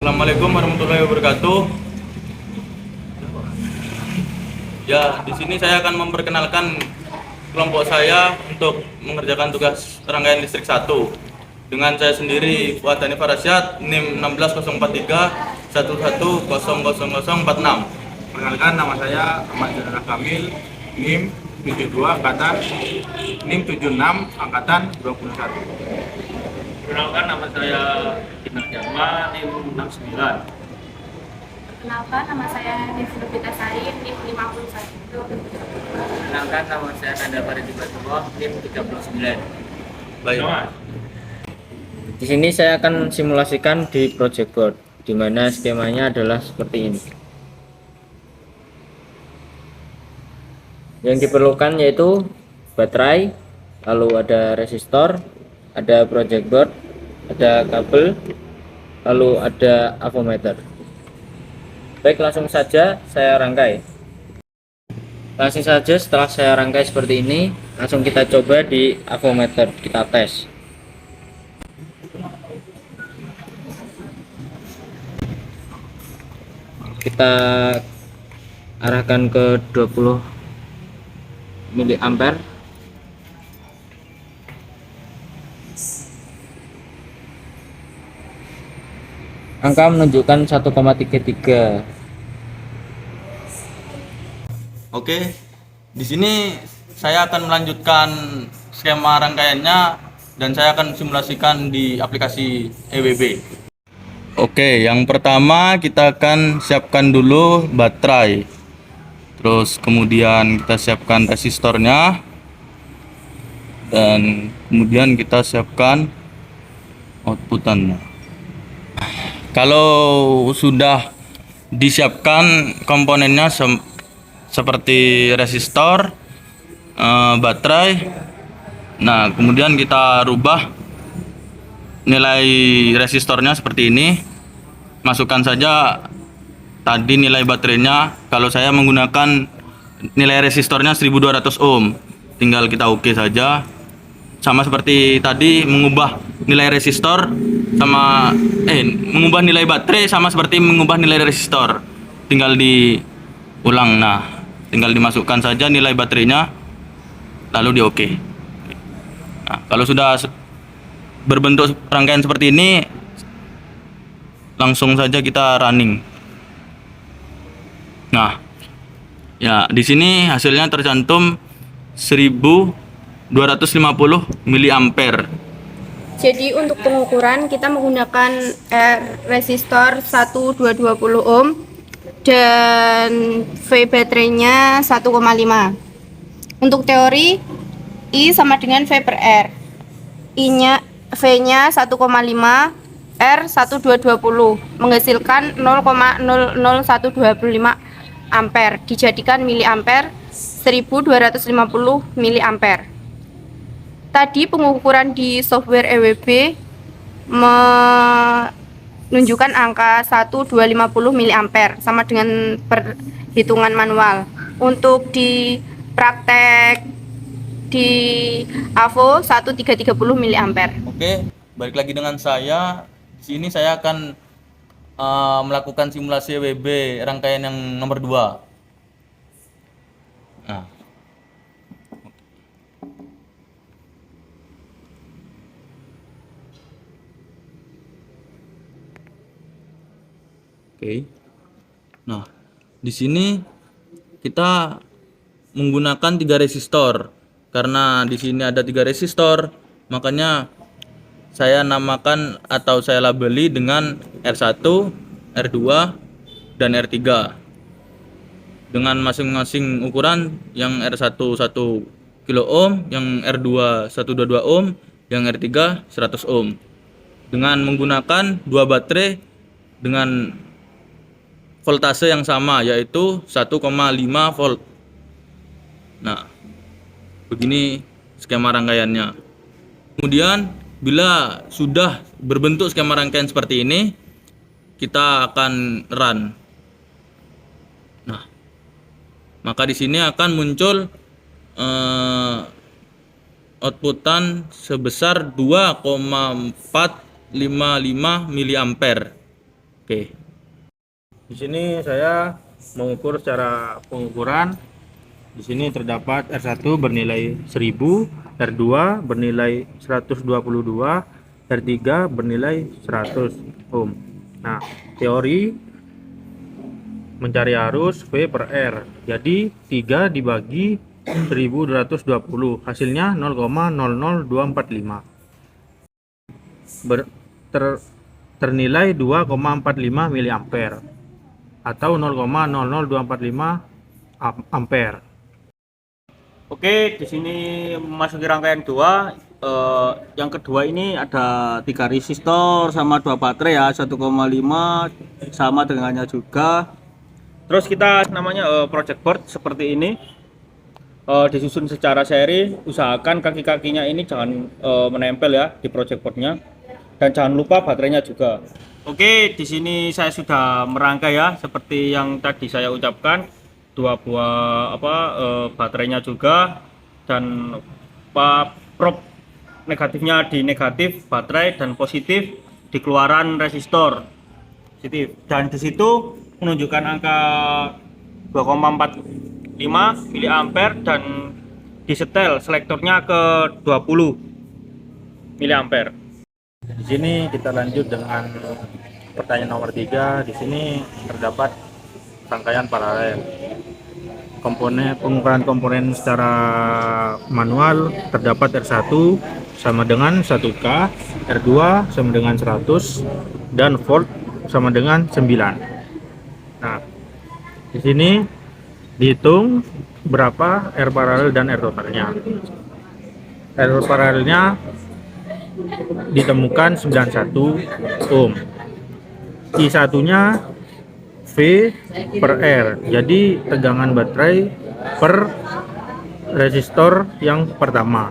Assalamualaikum warahmatullahi wabarakatuh. Ya, di sini saya akan memperkenalkan kelompok saya untuk mengerjakan tugas rangkaian listrik 1. Dengan saya sendiri, Fuad Hanif Arasyad, NIM 1613111000046. Perkenalkan, nama saya Ahmad Zainal Kamil, NIM 72 angkatan NIM 76 angkatan 21. Perkenalkan, nama saya Kinar Jama, NIM 69. Perkenalkan, nama saya Nifrubita Sarin, NIM 51. Perkenalkan, nama saya Nanda Faridi Batuloh, NIM 39. Baik. Di sini saya akan simulasikan di project board, di mana skemanya adalah seperti ini. Yang diperlukan yaitu baterai, lalu ada resistor, ada project board, ada kabel, lalu ada avometer. Baik, langsung saja saya rangkai. Langsung saja setelah saya rangkai seperti ini, langsung kita coba di avometer, kita tes. Kita arahkan ke 20 miliampere. Angka menunjukkan 1,33. Oke. Di sini saya akan melanjutkan skema rangkaiannya dan saya akan simulasikan di aplikasi EWB. Oke, yang pertama kita akan siapkan dulu baterai. Terus kemudian kita siapkan resistornya. Dan kemudian kita siapkan outputannya. Kalau sudah disiapkan komponennya seperti resistor, baterai, nah kemudian kita rubah nilai resistornya seperti ini. Masukkan saja tadi nilai baterainya. Kalau saya menggunakan nilai resistornya 1200 ohm, tinggal kita oke saja. Sama seperti tadi, mengubah nilai resistor sama mengubah nilai baterai sama seperti mengubah nilai resistor, tinggal diulang. Nah, tinggal dimasukkan saja nilai baterainya lalu di oke. Nah, kalau sudah berbentuk rangkaian seperti ini, langsung saja kita running. Nah, ya di sini hasilnya tercantum 1250 miliampere. Jadi untuk pengukuran kita menggunakan resistor 1220 ohm dan V baterainya 1,5. Untuk teori, I sama dengan V per R. V-nya 1,5, R 1220 menghasilkan 0,00125 ampere, dijadikan miliampere 1250 miliampere. Tadi pengukuran di software EWB menunjukkan angka 1250 miliampere sama dengan perhitungan manual. Untuk di praktek di AVO 1330 miliampere. Oke, balik lagi dengan saya. Di sini saya akan melakukan simulasi EWB rangkaian yang nomor 2. Nah. Oke. Nah, di sini kita menggunakan 3 resistor. Karena di sini ada 3 resistor, makanya saya namakan atau saya labeli dengan R1, R2, dan R3 dengan masing-masing ukuran. Yang R1 1 kilo ohm, yang R2 122 ohm, yang R3 100 ohm, dengan menggunakan 2 baterai dengan voltase yang sama, yaitu 1,5 volt. Nah, begini skema rangkaiannya. Kemudian bila sudah berbentuk skema rangkaian seperti ini, kita akan run. Nah, maka di sini akan muncul outputan sebesar 2,455 miliampere. Oke. Di sini saya mengukur secara pengukuran. Di sini terdapat R1 bernilai 1000, R2 bernilai 122, R3 bernilai 100 ohm. Nah, teori mencari arus V per R. Jadi 3 dibagi 1220, hasilnya 0,00245. Ternilai 2,45 mA atau 0,00245 ampere. Oke, di sini memasuki rangkaian dua. Yang kedua ini ada 3 resistor sama 2 baterai ya, 1,5 sama dengannya juga. Terus kita namanya project board seperti ini. Disusun secara seri. Usahakan kaki-kakinya ini jangan menempel ya di project boardnya, dan jangan lupa baterainya juga. Oke, di sini saya sudah merangkai ya, seperti yang tadi saya ucapkan. 2 buah baterainya juga, dan prop negatifnya di negatif baterai dan positif di keluaran resistor positif, dan di situ menunjukkan angka 2,45 mA dan disetel selektornya ke 20 mA. Di sini kita lanjut dengan pertanyaan nomor 3. Di sini terdapat rangkaian paralel. Pengukuran komponen secara manual terdapat R1 sama dengan 1K, R2 sama dengan 100, dan volt sama dengan 9. Nah, di sini dihitung berapa R paralel dan R totalnya. R paralelnya ditemukan 91 ohm. I1 nya V per R, jadi tegangan baterai per resistor yang pertama,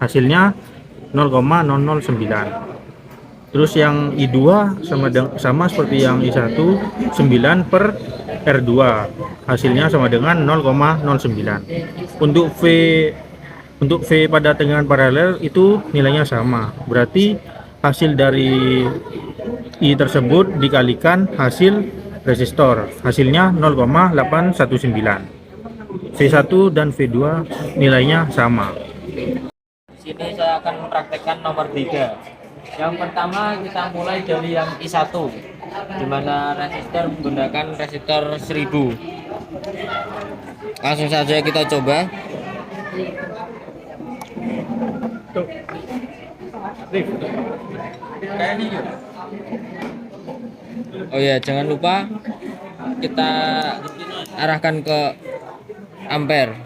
hasilnya 0,009. Terus yang I2 sama seperti yang I1, 9 per R2, hasilnya sama dengan 0,09. Untuk V pada tegangan paralel itu nilainya sama, berarti hasil dari I tersebut dikalikan hasil resistor, hasilnya 0,819. V1 dan V2 nilainya sama. Di sini saya akan mempraktekkan nomor 3. Yang pertama kita mulai dari yang I1, di mana resistor menggunakan resistor 1000. Langsung saja kita coba. Oh ya, jangan lupa kita arahkan ke ampere.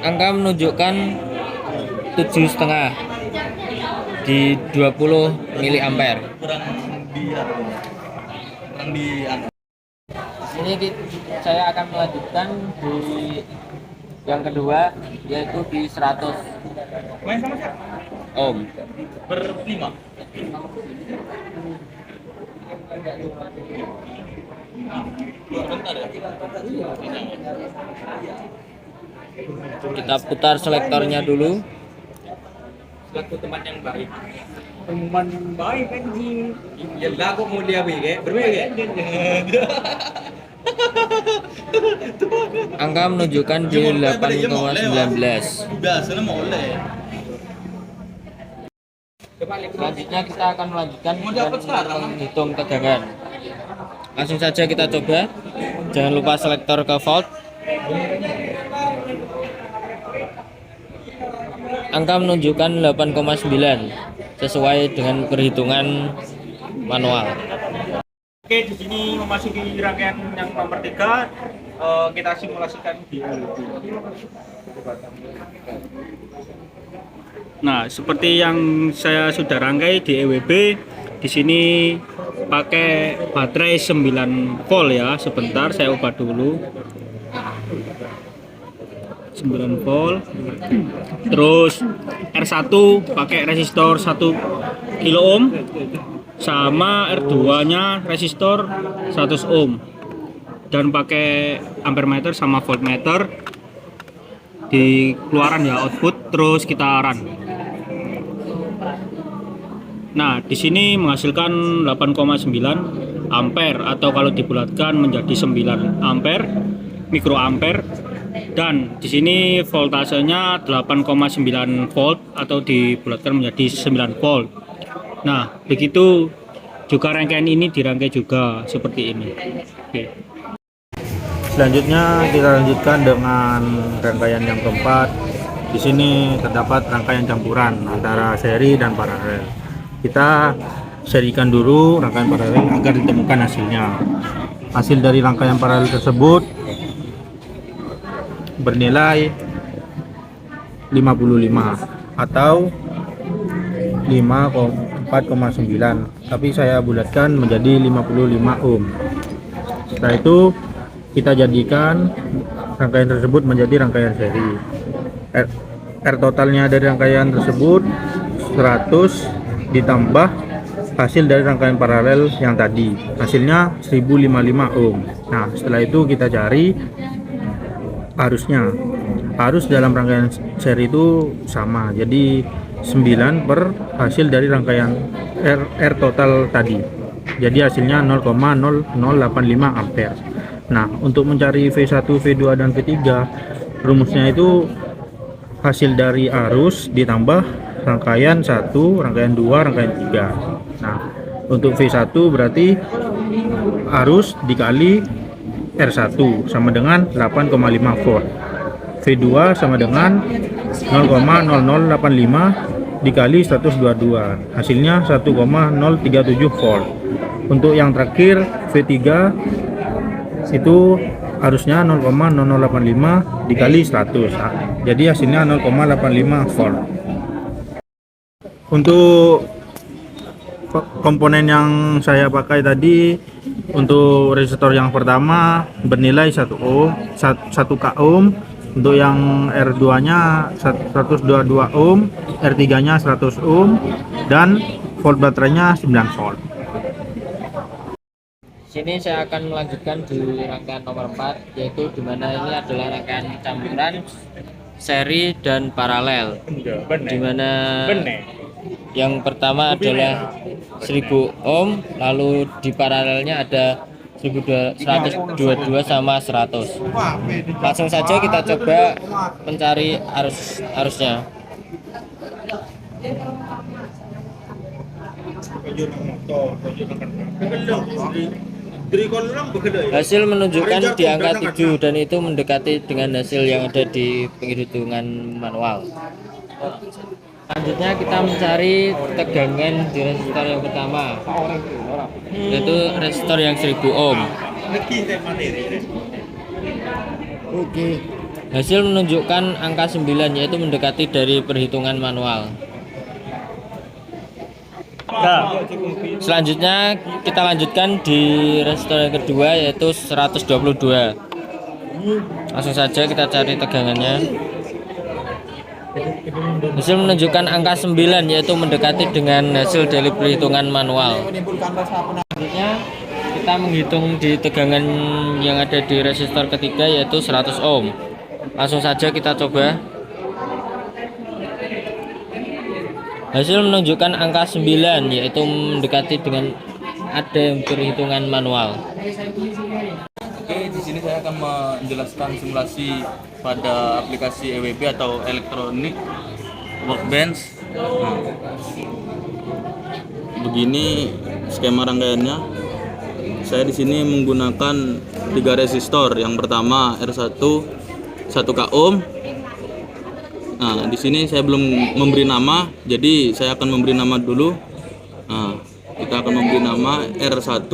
Angka menunjukkan 7,5 di 20 mA. Ini saya akan melanjutkan di yang kedua, yaitu di 100 ohm Per 5. Kita putar selektornya dulu. Suatu teman yang baik. Teman baik anjing. Yalah kok mulia bege. Berbeda. Angka menunjukkan di 8,19. Udah, sana mau oleh. Selanjutnya kita akan melanjutkan dengan menghitung tegangan. Langsung saja kita coba. Jangan lupa selektor ke volt. Angka menunjukkan 8,9 sesuai dengan perhitungan manual. Oke, di sini memasuki rangkaian yang nomor 3. Kita simulasikan di Nah, seperti yang saya sudah rangkai di EWB, di sini pakai baterai 9 volt ya. Sebentar saya ubah dulu. 9 volt. Terus R1 pakai resistor 1 kilo ohm, sama R2 nya resistor 100 ohm. dan pakai ampermeter sama voltmeter di keluaran ya, output, terus kita run. Nah, di sini menghasilkan 8,9 ampere atau kalau dibulatkan menjadi 9 ampere mikroampere, dan di sini voltasenya 8,9 volt atau dibulatkan menjadi 9 volt. Nah, begitu juga rangkaian ini dirangkai juga seperti ini. Oke. Selanjutnya kita lanjutkan dengan rangkaian yang keempat. Di sini terdapat rangkaian campuran antara seri dan paralel. Kita serikan dulu rangkaian paralel agar ditemukan hasilnya. Hasil dari rangkaian paralel tersebut bernilai 55 atau 4,9, tapi saya bulatkan menjadi 55 ohm. Setelah itu kita jadikan rangkaian tersebut menjadi rangkaian seri. R totalnya dari rangkaian tersebut 100 ditambah hasil dari rangkaian paralel yang tadi, hasilnya 1055 ohm. Nah, setelah itu kita cari arusnya. Arus dalam rangkaian seri itu sama, jadi 9 per hasil dari rangkaian R total tadi, jadi hasilnya 0,0085 ampere. Nah, untuk mencari V1, V2 dan V3, rumusnya itu hasil dari arus ditambah rangkaian 1, rangkaian 2, rangkaian 3. Nah, untuk V1 berarti arus dikali R1 sama dengan 8,5 volt. V2 sama dengan 0,0085 dikali 122, hasilnya 1,037 volt. Untuk yang terakhir V3 itu arusnya 0,0085 dikali 100, jadi hasilnya 0,85 volt. Untuk komponen yang saya pakai tadi, untuk resistor yang pertama bernilai 1 ohm, 1k ohm. Untuk yang R2 nya 122 ohm, R3 nya 100 ohm, dan volt baterainya 9 volt. Sini saya akan melanjutkan di rangkaian nomor 4, yaitu dimana ini adalah rangkaian campuran seri dan paralel, dimana yang pertama adalah 1000 ohm, lalu di paralelnya ada 122 sama 100. Langsung saja kita coba mencari arusnya. Hasil menunjukkan di angka 7 dan itu mendekati dengan hasil yang ada di penghitungan manual. Selanjutnya kita mencari tegangan di resistor yang pertama, yaitu resistor yang 1000 ohm. Hasil menunjukkan angka 9, yaitu mendekati dari perhitungan manual. Selanjutnya kita lanjutkan di resistor yang kedua, yaitu 122. Langsung saja kita cari tegangannya. Hasil menunjukkan angka 9, yaitu mendekati dengan hasil dari perhitungan manual. Selanjutnya kita menghitung di tegangan yang ada di resistor ketiga, yaitu 100 ohm. Langsung saja kita coba. Hasil menunjukkan angka 9, yaitu mendekati dengan ada yang perhitungan manual. Oke, di sini saya akan menjelaskan simulasi pada aplikasi EWB atau Electronic Workbench. Nah, begini skema rangkaiannya. Saya di sini menggunakan 3 resistor. Yang pertama R1 1k ohm. Nah, di sini saya belum memberi nama, jadi saya akan memberi nama dulu. Nah, kita akan memberi nama R1,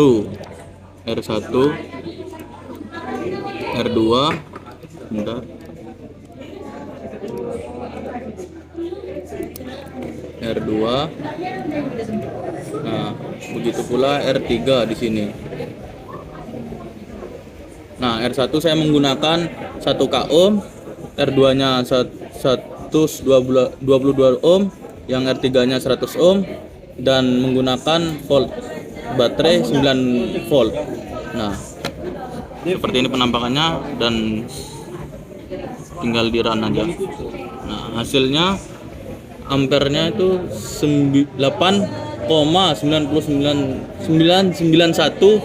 R2, bentar, R2. Nah, begitu pula R3 di sini. Nah, R1 saya menggunakan 1k ohm, R2-nya 122 ohm, yang R3-nya 100 ohm, dan menggunakan volt baterai 9 volt. Nah, Seperti ini penampakannya dan tinggal di run aja. Nah, hasilnya ampernya itu 8,99991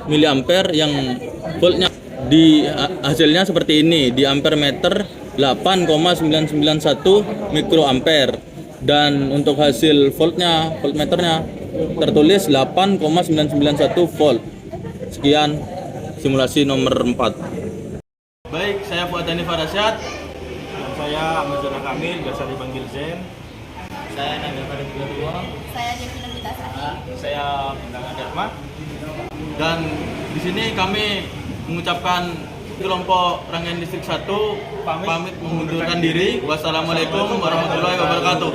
miliampere, yang voltnya di hasilnya seperti ini, di ampere meter 8,991 mikroampere, dan untuk hasil voltmeternya tertulis 8,991 volt. Sekian simulasi nomor 4. Baik, saya Fuadani Farasyad. Dan saya Ahmad Zona Kamil, biasa dipanggil Zen. Saya Nabil Farid Kedua. Saya Devina Witasari. Saya Undangan Dharma. Dan di sini kami mengucapkan kelompok Rangkaian Distrik 1 pamit mengundurkan diri. Wassalamualaikum warahmatullahi wabarakatuh.